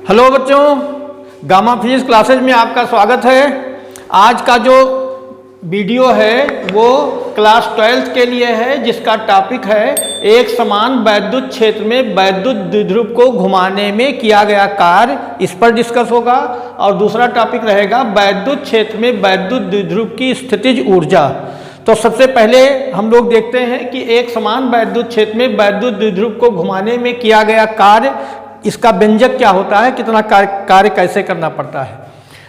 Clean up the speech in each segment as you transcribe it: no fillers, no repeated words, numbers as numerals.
Hello बच्चों, gamma physics classes में आपका स्वागत है। आज का जो वीडियो है वो क्लास 12th के लिए है, जिसका टॉपिक है एक समान वैद्युत क्षेत्र में वैद्युत द्विध्रुव को घुमाने में किया गया कार्य। इस पर डिस्कस होगा। और दूसरा टॉपिक रहेगा वैद्युत क्षेत्र में वैद्युत द्विध्रुव की स्थितिज ऊर्जा। तो सबसे पहले हम लोग देखते हैं कि एक समान वैद्युत क्षेत्र में वैद्युत द्विध्रुव को घुमाने में किया गया कार्य, इसका व्यंजक क्या होता है, कितना कार्य कैसे करना पड़ता है।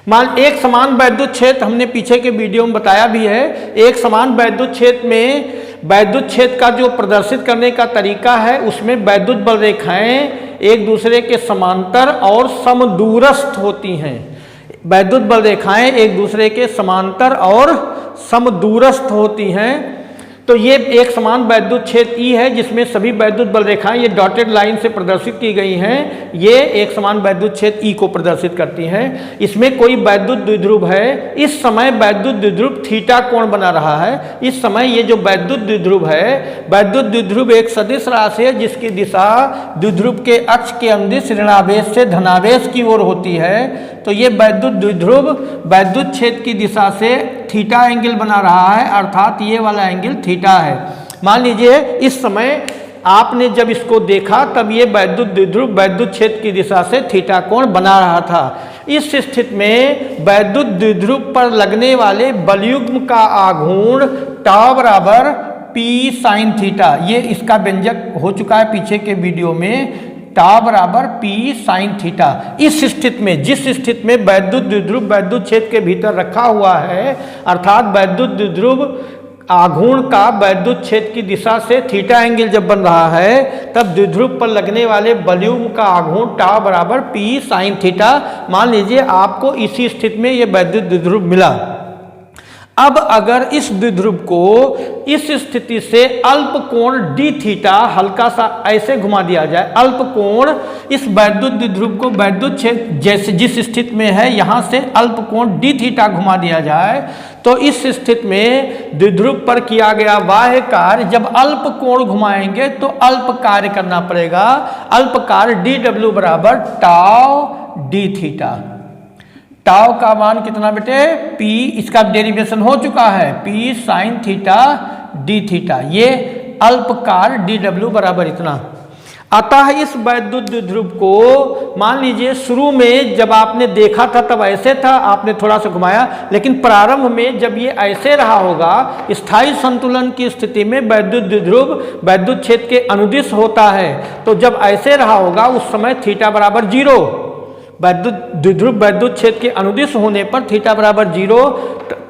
मान एक समान वैद्युत क्षेत्र, हमने पीछे के वीडियो में बताया भी है, एक समान वैद्युत क्षेत्र में वैद्युत क्षेत्र का जो प्रदर्शित करने का तरीका है उसमें वैद्युत बल रेखाएं एक दूसरे के समांतर और समदूरस्थ होती हैं। वैद्युत बल रेखाएं एक दूसरे के समांतर और समदूरस्थ होती हैं। तो ये एक समान वैद्युत क्षेत्र ई है, जिसमें सभी वैद्युत बल रेखाएं ये डॉटेड लाइन से प्रदर्शित की गई हैं। ये एक समान वैद्युत क्षेत्र ई को प्रदर्शित करती हैं। इसमें कोई वैद्युत द्विध्रुव है। इस समय वैद्युत द्विध्रुव थीटा कोण बना रहा है। इस समय ये जो वैद्युत द्विध्रुव है, वैद्युत द्विध्रुव एक सदिश राशि है जिसकी दिशा द्विध्रुव के अक्ष के अंदिश ऋणावेश से धनावेश की ओर होती है। तो ये वैद्युत द्विध्रुव वैद्युत क्षेत्र की दिशा से थीटा एंगल बना रहा है, अर्थात ये वाला एंगल थीटा है। मान लीजिए इस समय आपने जब इसको देखा तब ये वैद्युत द्विध्रुव वैद्युत क्षेत्र की दिशा से थीटा कोण बना रहा था। इस स्थिति में वैद्युत द्विध्रुव पर लगने वाले बलयुग्म का आघूर्ण टाउ बराबर पी साइन थीटा, ये इसका व्यंजक हो चुका है पीछे के वीडियो में, टाउ बराबर पी साइन थीटा। इस स्थिति में, जिस स्थिति में वैद्युत द्विध्रुव वैद्युत क्षेत्र के भीतर रखा हुआ है, अर्थात वैद्युत द्विध्रुव आघूर्ण का वैद्युत क्षेत्र की दिशा से थीटा एंगल जब बन रहा है, तब द्विध्रुव पर लगने वाले बलयुग्म का आघूर्ण टाउ बराबर पी साइन थीटा। मान लीजिए आपको इसी स्थिति में ये वैद्युत द्विध्रुव मिला। अब अगर इस द्विध्रुव को इस स्थिति से अल्प कोण डी थीटा हल्का सा ऐसे घुमा दिया जाए, अल्प कोण इस वैद्युत द्विध्रुव को वैद्युत क्षेत्र जैसे जिस स्थिति में है यहां से अल्प कोण डी थीटा घुमा दिया जाए, तो इस स्थिति में द्विध्रुव पर किया गया बाह्य कार्य, जब अल्प कोण घुमाएंगे तो अल्प कार्य करना पड़ेगा। अल्प कार्य डी डब्ल्यू बराबर टाउ डी थीटा। टाउ का मान कितना बेटे, पी, इसका डेरिवेशन हो चुका है, P sign theta d theta. ये अल्प कार्य डी डब्ल्यू बराबर इतना। अतः इस वैद्युत द्विध्रुव को मान लीजिए शुरू में जब आपने देखा था तब ऐसे था, आपने थोड़ा सा घुमाया, लेकिन प्रारंभ में जब ये ऐसे रहा होगा, स्थायी संतुलन की स्थिति में वैद्युत द्विध्रुव वैद्युत क्षेत्र के अनुदिश होता है। तो जब ऐसे रहा होगा उस समय थीटा बराबर 0, वैद्युत द्विध्रुव वैद्युत क्षेत्र के अनुदिश होने पर थीटा बराबर 0।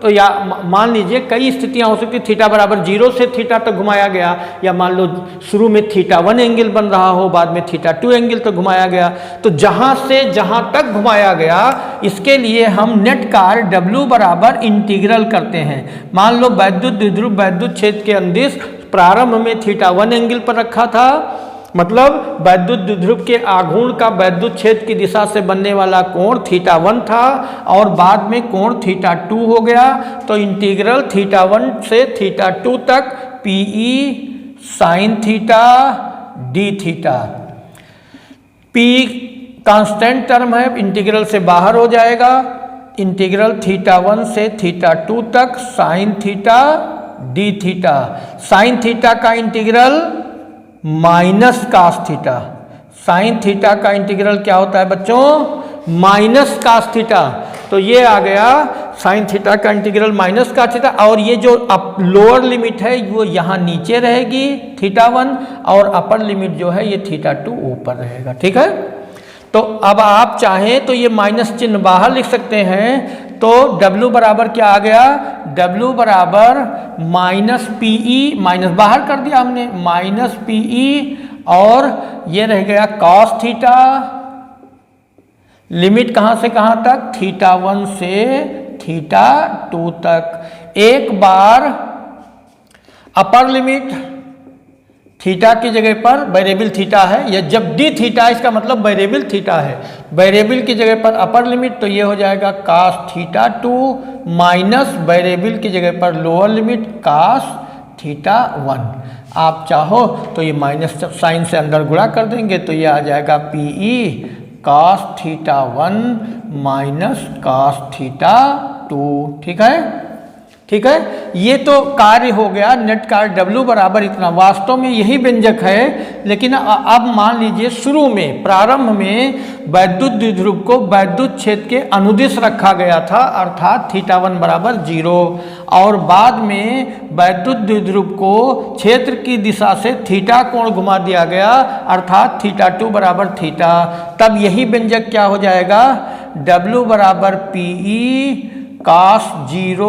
तो या मान लीजिए कई स्थितियां हो सकती, थीटा बराबर 0 से थीटा तक घुमाया गया, या मान लो शुरू में थीटा 1 एंगल बन रहा हो, बाद में थीटा 2 एंगल तक घुमाया गया। तो जहां से जहां तक घुमाया गया, इसके लिए हम नेट कार्य W बराबर इंटीग्रल करते हैं। मान लो वैद्युत द्विध्रुव वैद्युत क्षेत्र के अनुदिश प्रारंभ में थीटा 1 एंगल पर रखा था, मतलब वैद्युत द्विध्रुव के आघूर्ण का वैद्युत क्षेत्र की दिशा से बनने वाला कोण थीटा 1 था, और बाद में कोण थीटा 2 हो गया। तो इंटीग्रल थीटा 1 से थीटा 2 तक PE sine theta d theta. P constant term है, इंटीग्रल से बाहर हो जाएगा। इंटीग्रल थीटा 1 से थीटा 2 तक sine theta d theta. Sine theta का integral minus cos theta. Sine theta का इंटीग्रल क्या होता है बच्चों, माइनस कास थीटा। तो ये आ गया साइन थीटा का इंटीग्रल माइनस कास थीटा। और ये जो लोअर लिमिट है वो यहाँ नीचे रहेगी थीटा 1, और अपर लिमिट जो है ये थीटा 2 ऊपर रहेगा। ठीक है। तो अब आप चाहें तो ये माइनस चिन्ह बाहर लिख सकते हैं। तो W बराबर क्या आ गया, W बराबर माइनस पीई, माइनस बाहर कर दिया हमने, माइनस पीई, और ये रह गया कॉस थीटा। लिमिट कहां से कहां तक, थीटा 1 से थीटा 2 तक। एक बार अपर लिमिट थीटा की जगह पर वेरिएबल थीटा है, या जब डी थीटा इसका मतलब वेरिएबल थीटा है, वेरिएबल की जगह पर अपर लिमिट, तो ये हो जाएगा कास थीटा 2 माइनस वेरिएबल की जगह पर लोअर लिमिट कास थीटा 1। आप चाहो तो ये माइनस साइन से अंदर गुणा कर देंगे, तो ये आ जाएगा PE cos theta 1 minus cos theta 2। ठीक है, ठीक है। ये तो कार्य हो गया, नेट कार्य W बराबर इतना, वास्तव में यही व्यंजक है। लेकिन अब मान लीजिए शुरू में, प्रारंभ में वैद्युत द्विध्रुव को वैद्युत क्षेत्र के अनुदिश रखा गया था, अर्थात थीटा 1 बराबर 0, और बाद में वैद्युत द्विध्रुव को क्षेत्र की दिशा से थीटा कोण घुमा दिया गया, अर्थात थीटा 2 बराबर थीटा। तब यही व्यंजक क्या हो जाएगा, W बराबर PE cos 0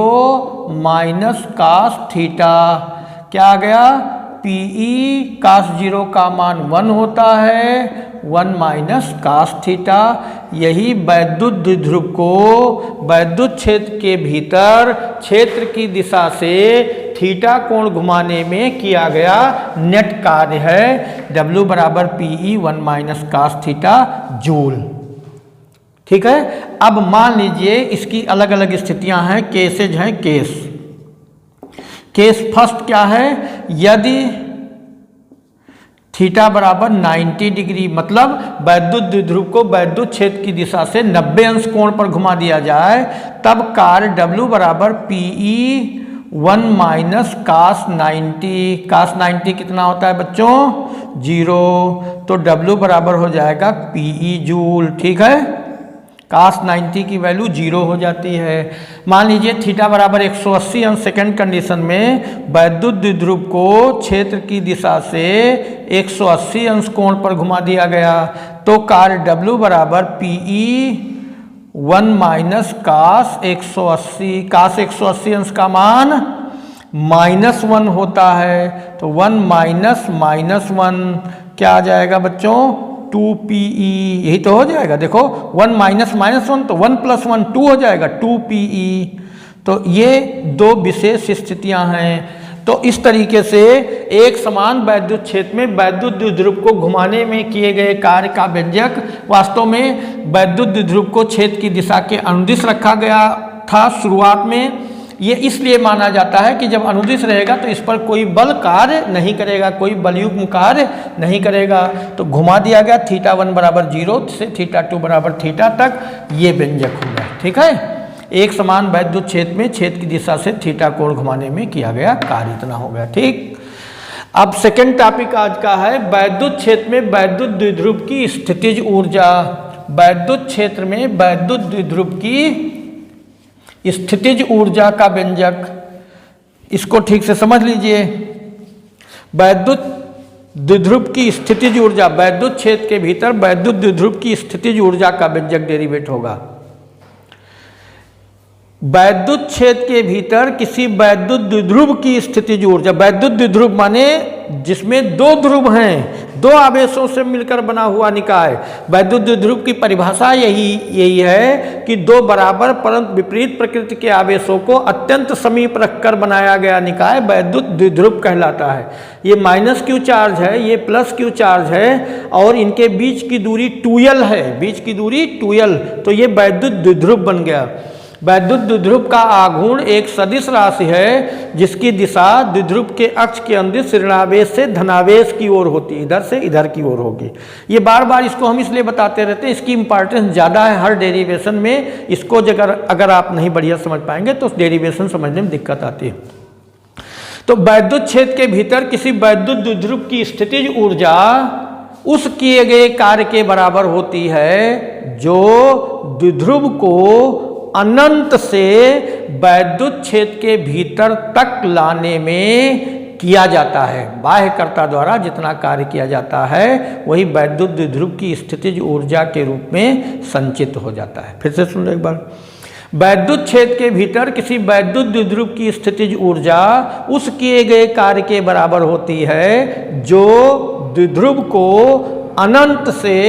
minus cos theta. क्या आ गया, PE cos 0 का मान 1 होता है, 1 माइनस cos थीटा। यही वैद्युत द्विध्रुव को वैद्युत क्षेत्र के भीतर क्षेत्र की दिशा से थीटा कोण घुमाने में किया गया नेट कार्य है। W बराबर PE 1 minus cos theta joule. ठीक है। अब मान लीजिए इसकी अलग अलग स्थितियां हैं, केसेज हैं। केस फर्स्ट क्या है, यदि थीटा बराबर 90 डिग्री, मतलब वैद्युत द्विध्रुव को वैद्युत क्षेत्र की दिशा से 90 अंश कोण पर घुमा दिया जाए, तब कार्य W बराबर PE 1 माइनस cos 90। cos 90 कितना होता है बच्चों, 0, तो W बराबर हो जाएगा PE जूल। ठीक है, cos 90 की वैल्यू 0 हो जाती है। मान लीजिए थीटा बराबर 180 अंश सेकेंड कंडीशन में वैद्युत द्विध्रुव को क्षेत्र की दिशा से 180 अंश कोण पर घुमा दिया गया, तो कार्य W बराबर PE 1 माइनस cos 180। cos 180 अंश का मान -1 होता है, तो 1 माइनस -1 क्या आ जाएगा बच्चों, 2PE। यही तो हो जाएगा, देखो 1 माइनस -1 तो 1 प्लस 1 2 हो जाएगा, 2PE। तो ये दो विशेष स्थितियां हैं। तो इस तरीके से एक समान वैद्युत क्षेत्र में वैद्युत द्विध्रुव को घुमाने में किए गए कार्य का व्यंजक, वास्तव में वैद्युत द्विध्रुव को क्षेत्र की दिशा के अनुदिश रखा गया था शुरुआत में। ये इसलिए माना जाता है कि जब अनुदिश रहेगा तो इस पर कोई बल कार्य नहीं करेगा, कोई बलयुग्म कार्य नहीं करेगा। तो घुमा दिया गया थीटा 1 बराबर 0 से थीटा 2 बराबर थीटा तक, ये व्यंजक होगा। ठीक है, एक समान वैद्युत क्षेत्र में क्षेत्र की दिशा से थीटा कोण घुमाने में किया गया कार्य इतना हो गया। ठीक, अब सेकेंड टॉपिक आज का है वैद्युत क्षेत्र में वैद्युत द्विध्रुव की स्थितिज ऊर्जा। वैद्युत क्षेत्र में वैद्युत द्विध्रुव की स्थितिज ऊर्जा का व्यंजक, इसको ठीक से समझ लीजिए। वैद्युत द्विध्रुव की स्थितिज ऊर्जा, वैद्युत क्षेत्र के भीतर वैद्युत द्विध्रुव की स्थितिज ऊर्जा का व्यंजक डेरिवेट होगा। वैद्युत क्षेत्र के भीतर किसी वैद्युत द्विध्रुव की स्थितिज ऊर्जा, वैद्युत द्विध्रुव माने जिसमें दो ध्रुव हैं, दो आवेशों से मिलकर बना हुआ निकाय। वैद्युत द्विध्रुव की परिभाषा यही है कि दो बराबर परंतु विपरीत प्रकृति के आवेशों को अत्यंत समीप रखकर बनाया गया निकाय वैद्युत द्विध्रुव कहलाता है। ये -q चार्ज है, ये +q चार्ज है, और इनके बीच की दूरी 2l है, बीच की दूरी 2l, तो ये वैद्युत द्विध्रुव बन गया। वैद्युत द्विध्रुव का आघूर्ण एक सदिश राशि है जिसकी दिशा द्विध्रुव के अक्ष के अनुदिश ऋणावेश से धनावेश की ओर होती है, इधर से इधर की ओर होगी। ये बार बार इसको हम इसलिए बताते रहते हैं, इसकी इंपॉर्टेंस ज़्यादा है हर डेरिवेशन में। इसको अगर आप नहीं बढ़िया समझ पाएंगे तो डेरिवेशन समझने में दिक्कत आती है। तो वैद्युत क्षेत्र के भीतर किसी वैद्युत द्विध्रुव की स्थितिज ऊर्जा उस किए गए कार्य के बराबर होती है जो द्विध्रुव को अनंत से वैद्युत क्षेत्र के भीतर तक लाने में किया जाता है। बाह्यकर्ता द्वारा जितना कार्य किया जाता है वही वैद्युत द्विध्रुव की स्थितिज ऊर्जा के रूप में संचित हो जाता है। फिर से सुन लो एक बार। वैद्युत क्षेत्र के भीतर किसी वैद्युत द्विध्रुव की स्थितिज ऊर्जा उस किए गए कार्य के बराबर होती है जो द्विध्रुव को अनंत से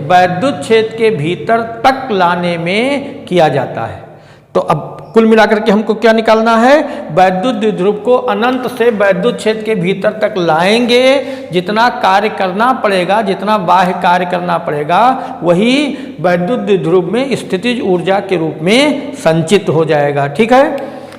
वैद्युत क्षेत्र के भीतर तक लाने में किया जाता है। तो अब कुल मिलाकर के हमको क्या निकालना है, वैद्युत द्विध्रुव को अनंत से वैद्युत क्षेत्र के भीतर तक लाएंगे, जितना कार्य करना पड़ेगा, जितना बाह्य कार्य करना पड़ेगा, वही वैद्युत द्विध्रुव में स्थितिज ऊर्जा के रूप में संचित हो जाएगा। ठीक है,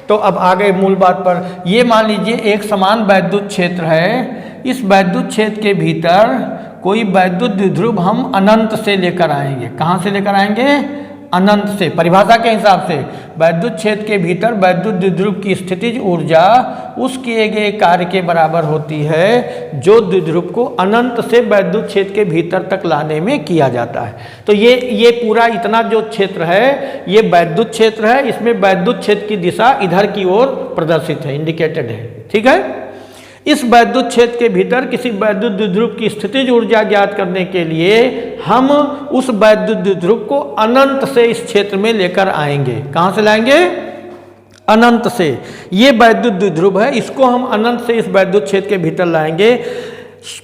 तो अब आगे मूल बात पर। ये मान लीजिए एक समान वैद्युत क्षेत्र है, इस वैद्युत क्षेत्र के भीतर कोई वैद्युत द्विध्रुव हम अनंत से लेकर आएंगे। कहाँ से लेकर आएंगे? अनंत से। परिभाषा के हिसाब से वैद्युत क्षेत्र के भीतर वैद्युत द्विध्रुव की स्थितिज ऊर्जा उस किए गए कार्य के बराबर होती है जो द्विध्रुव को अनंत से वैद्युत क्षेत्र के भीतर तक लाने में किया जाता है। तो ये पूरा इतना जो क्षेत्र है ये वैद्युत क्षेत्र है। इसमें वैद्युत क्षेत्र की दिशा इधर की ओर प्रदर्शित है, इंडिकेटेड है। ठीक है। इस वैद्युत क्षेत्र के भीतर किसी वैद्युत द्विध्रुव की स्थितिज ऊर्जा ज्ञात करने के लिए हम उस वैद्युत द्विध्रुव को अनंत से इस क्षेत्र में लेकर आएंगे। कहाँ से लाएंगे? अनंत से। ये वैद्युत द्विध्रुव है, इसको हम अनंत से इस वैद्युत क्षेत्र के भीतर लाएंगे।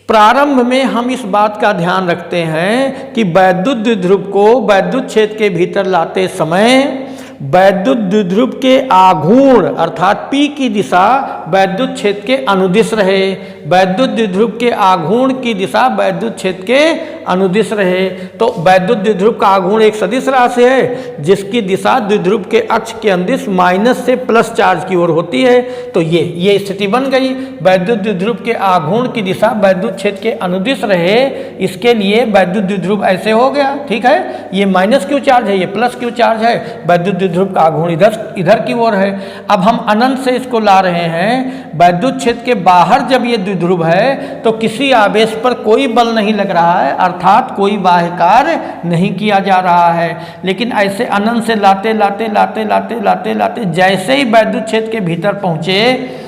प्रारंभ में हम इस बात का ध्यान रखते हैं कि वैद्युत द्विध्रुव को वैद्युत क्षेत्र के भीतर लाते समय वैद्युत द्विध्रुव के आघूर्ण अर्थात P की दिशा वैद्युत क्षेत्र के अनुदिश रहे। वैद्युत द्विध्रुव के आघूर्ण की दिशा वैद्युत क्षेत्र के अनुदिश रहे। तो वैद्युत द्विध्रुव का आघूर्ण एक सदिश राशि है जिसकी दिशा द्विध्रुव के अक्ष के अनुदिश माइनस से प्लस चार्ज की ओर होती है। तो ये स्थिति बन गई। वैद्युत द्विध्रुव के आघूर्ण की दिशा वैद्युत क्षेत्र के अनुदिश रहे, इसके लिए वैद्युत द्विध्रुव ऐसे हो गया। ठीक है। ये माइनस क्यू चार्ज है, ये प्लस क्यू चार्ज है। वैद्युत द्विध्रुव का आघूर्ण इधर की ओर है। अब हम अनंत से इसको ला रहे हैं। वैद्युत क्षेत्र के बाहर जब ये द्विध्रुव है तो किसी आवेश पर कोई बल नहीं लग रहा है, अर्थात कोई बाह्य कार्य नहीं किया जा रहा है। लेकिन ऐसे अनंत से लाते लाते लाते लाते लाते लाते जैसे ही वैद्युत क्षेत्र के भीतर पहुंचे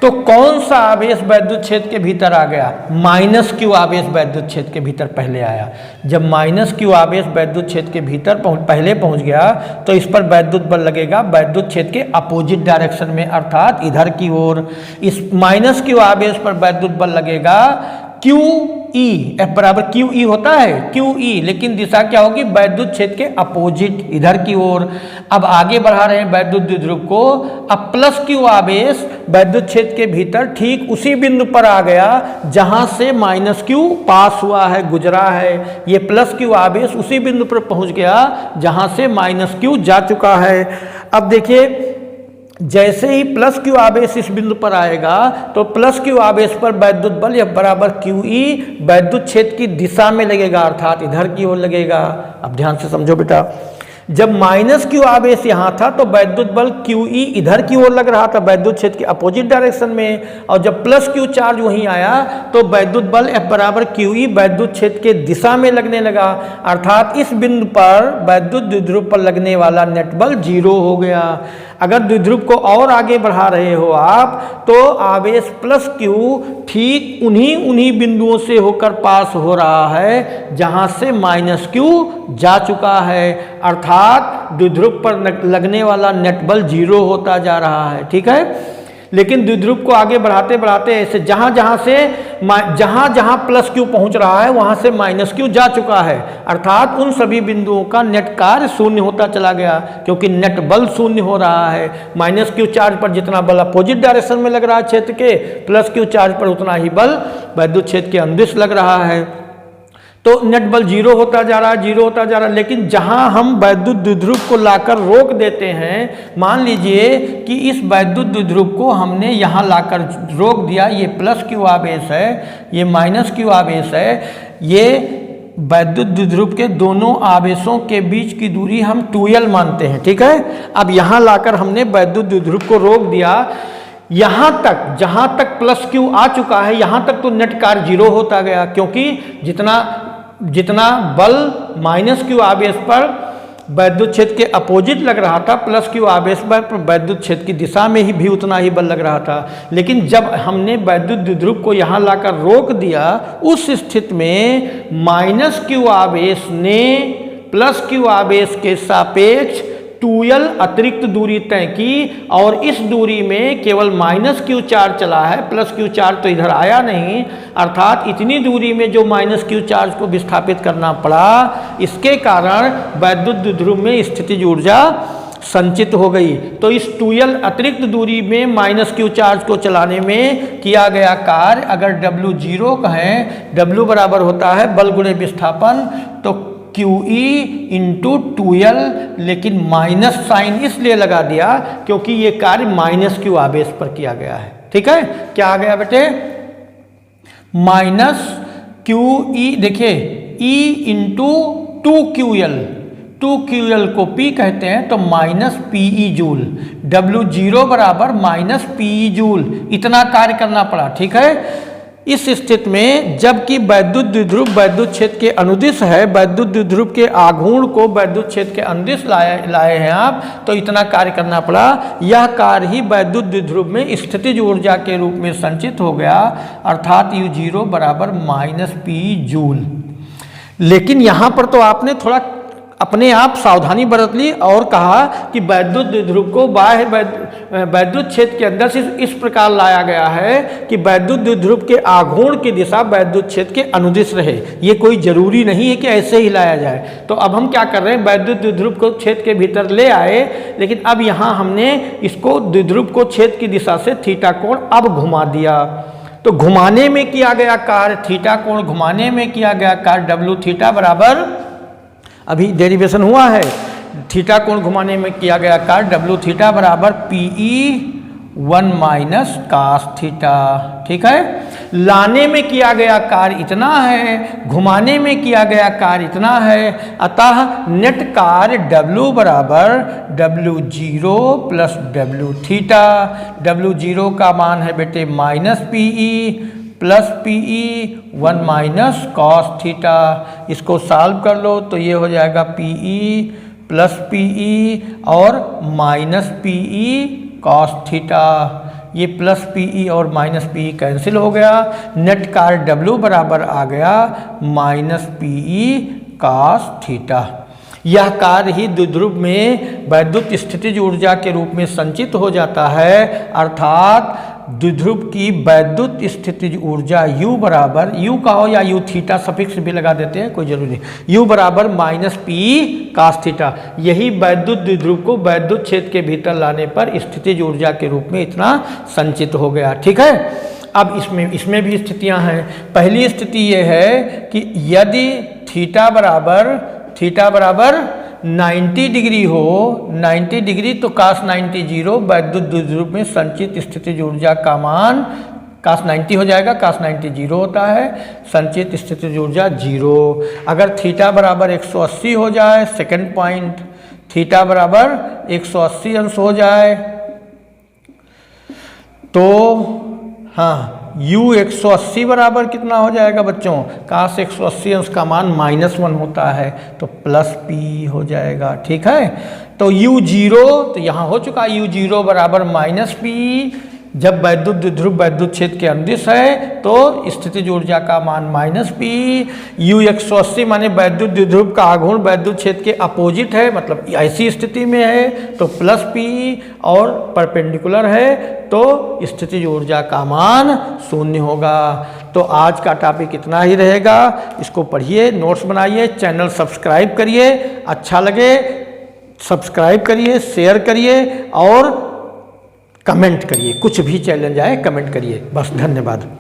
तो कौन सा आवेश वैद्युत क्षेत्र के भीतर आ गया? माइनस क्यू आवेश वैद्युत क्षेत्र के भीतर पहले आया। जब माइनस क्यू आवेश वैद्युत क्षेत्र के भीतर पहले पहुंच गया तो इस पर वैद्युत बल लगेगा वैद्युत क्षेत्र के अपोजिट डायरेक्शन में, अर्थात इधर की ओर। इस माइनस क्यू आवेश पर वैद्युत बल लगेगा QE, F बराबर QE होता है QE, लेकिन दिशा क्या होगी? वैद्युत क्षेत्र के अपोजिट इधर की ओर। अब आगे बढ़ा रहे हैं वैद्युत द्विध्रुव को। अब प्लस क्यू आवेश वैद्युत क्षेत्र के भीतर ठीक उसी बिंदु पर आ गया जहां से माइनस क्यू पास हुआ है, गुजरा है। ये प्लस क्यू आवेश उसी बिंदु पर पहुंच गया जहां से माइनस क्यू जा चुका है। अब देखिए जैसे ही प्लस क्यू आवेश इस बिंदु पर आएगा तो प्लस क्यू आवेश पर वैद्युत बल F बराबर QE वैद्युत क्षेत्र की दिशा में लगेगा, अर्थात इधर की ओर लगेगा। अब ध्यान से समझो बेटा, जब माइनस क्यू आवेश यहाँ था तो वैद्युत बल QE इधर की ओर लग रहा था वैद्युत क्षेत्र के अपोजिट डायरेक्शन में, और जब प्लस क्यू चार्ज वहीं आया तो वैद्युत बल F बराबर QE वैद्युत क्षेत्र के दिशा में लगने लगा, अर्थात इस बिंदु पर वैद्युत द्विध्रुव पर लगने वाला नेट बल 0 हो गया। अगर द्विध्रुव को और आगे बढ़ा रहे हो आप तो आवेश प्लस क्यू ठीक उन्हीं बिंदुओं से होकर पास हो रहा है जहां से माइनस क्यू जा चुका है, अर्थात द्विध्रुव पर लगने वाला नेट बल 0 होता जा रहा है। ठीक है। लेकिन द्विध्रुव को आगे बढ़ाते बढ़ाते ऐसे जहां प्लस क्यू पहुंच रहा है वहां से माइनस क्यू जा चुका है, अर्थात उन सभी बिंदुओं का नेट कार्य शून्य होता चला गया क्योंकि नेट बल शून्य हो रहा है। माइनस क्यू चार्ज पर जितना बल अपोजिट डायरेक्शन में लग रहा है क्षेत्र के, प्लस क्यू चार्ज पर उतना ही बल वैद्युत क्षेत्र के अनुदिश लग रहा है। तो नेट बल 0 होता जा रहा है, 0 होता जा रहा है। लेकिन जहां हम वैद्युत द्विध्रुव को लाकर रोक देते हैं, मान लीजिए कि इस वैद्युत द्विध्रुव को हमने यहां लाकर रोक दिया, ये प्लस क्यू आवेश है, ये माइनस क्यू आवेश है, ये वैद्युत द्विध्रुव के दोनों आवेशों के बीच की दूरी हम 2L मानते हैं। ठीक है। अब यहां लाकर हमने वैद्युत द्विध्रुव को रोक दिया, यहाँ तक जहाँ तक प्लस क्यू आ चुका है यहाँ तक तो नेट कार्य 0 होता गया, क्योंकि जितना बल माइनस क्यू आवेश पर वैद्युत क्षेत्र के अपोजिट लग रहा था, प्लस क्यू आवेश पर वैद्युत क्षेत्र की दिशा में ही भी उतना ही बल लग रहा था। लेकिन जब हमने वैद्युत द्विध्रुव को यहाँ लाकर रोक दिया, उस स्थिति में माइनस क्यू आवेश ने प्लस क्यू आवेश के सापेक्ष 2L अतिरिक्त दूरी तय की, और इस दूरी में केवल माइनस क्यू चार्ज चला है, प्लस क्यू चार्ज तो इधर आया नहीं, अर्थात इतनी दूरी में जो माइनस क्यू चार्ज को विस्थापित करना पड़ा, इसके कारण वैद्युत द्विध्रुव में स्थितिज ऊर्जा संचित हो गई। तो इस 2L अतिरिक्त दूरी में माइनस क्यू चार्ज को चलाने में किया गया कार्य अगर W 0 कहें, W बराबर होता है बल गुणे विस्थापन, तो QE इंटू 2L, लेकिन माइनस साइन इसलिए लगा दिया क्योंकि ये कार्य माइनस क्यू आवेश पर किया गया है। ठीक है। क्या आ गया बेटे? माइनस क्यू ई, देखिए ई इंटू 2QL को P कहते हैं तो माइनस पीई जूल, W0 बराबर माइनस पीई जूल, इतना कार्य करना पड़ा। ठीक है, इस स्थिति में जबकि वैद्युत द्विध्रुव वैद्युत क्षेत्र के अनुदिश है, वैद्युत द्विध्रुव के आघूर्ण को वैद्युत क्षेत्र के अनुदिश लाए हैं आप, तो इतना कार्य करना पड़ा। यह कार्य ही वैद्युत द्विध्रुव में स्थितिज ऊर्जा के रूप में संचित हो गया, अर्थात U0 बराबर माइनस पी जूल। लेकिन यहाँ पर तो आपने थोड़ा अपने आप सावधानी बरत ली और कहा कि वैद्युत द्विध्रुव को बाह्य वैद्युत क्षेत्र के अंदर से इस प्रकार लाया गया है कि वैद्युत द्विध्रुव के आघूर्ण की दिशा वैद्युत क्षेत्र के अनुदिश रहे। ये कोई जरूरी नहीं है कि ऐसे ही लाया जाए। तो अब हम क्या कर रहे हैं, वैद्युत द्विध्रुव को क्षेत्र के भीतर ले आए, लेकिन अब यहाँ हमने इसको द्विध्रुव को क्षेत्र की दिशा से थीटा कोण अब घुमा दिया। तो घुमाने में किया गया कार्य, थीटा कोण घुमाने में किया गया कार्य W थीटा बराबर, अभी डेरिवेशन हुआ है, थीटा कोण घुमाने में किया गया कार्य W थीटा बराबर PE1 माइनस कास थीटा। ठीक है, लाने में किया गया कार्य इतना है, घुमाने में किया गया कार्य इतना है, अतः नेट कार्य W बराबर W0 plus W theta. W0 का मान है बेटे minus PE plus PE1 minus cos theta. इसको सॉल्व कर लो तो ये हो जाएगा PE प्लस PE और माइनस PE कॉस थीटा। ये प्लस PE और माइनस PE कैंसिल हो गया, नेट कार्य W बराबर आ गया माइनस PE कॉस थीटा। यह कार्य ही द्विध्रुव में वैद्युत स्थितिज ऊर्जा के रूप में संचित हो जाता है, अर्थात द्विध्रुव की वैद्युत स्थितिज ऊर्जा U बराबर, U का हो या U थीटा सफिक्स भी लगा देते हैं, कोई जरूरी नहीं, U बराबर माइनस PE कास थीटा। यही वैद्युत द्विध्रुव को वैद्युत क्षेत्र के भीतर लाने पर स्थितिज ऊर्जा के रूप में इतना संचित हो गया। ठीक है, अब इसमें भी स्थितियां हैं। पहली स्थिति यह है कि यदि थीटा बराबर 90 डिग्री हो, 90 डिग्री तो कास 90 जीरो, वैद्युत द्विध्रुव में संचित स्थितिज ऊर्जा का मान कास 90 हो जाएगा, कास 90 जीरो होता है, संचित स्थितिज ऊर्जा जीरो। अगर थीटा बराबर 180 हो जाए, सेकंड पॉइंट, थीटा बराबर 180 अंश हो जाए तो हाँ U 180 बराबर कितना हो जाएगा बच्चों, काश 180 अंश का मान -1 होता है तो प्लस P हो जाएगा। ठीक है, तो U0 तो यहाँ हो चुका, U0 बराबर माइनस P। जब वैद्युत द्विध्रुव वैद्युत क्षेत्र के अनुदिश है तो स्थितिज ऊर्जा का मान माइनस P। U 180 माने वैद्युत द्विध्रुव का आघूर्ण वैद्युत क्षेत्र के अपोजिट है, मतलब ऐसी स्थिति में है तो प्लस P, और परपेंडिकुलर है तो स्थितिज ऊर्जा का मान 0 होगा। तो आज का टॉपिक इतना ही रहेगा। इसको पढ़िए, नोट्स बनाइए, चैनल सब्सक्राइब करिए, अच्छा लगे सब्सक्राइब करिए, शेयर करिए और कमेंट करिए, कुछ भी चैलेंज आए कमेंट करिए। बस, धन्यवाद।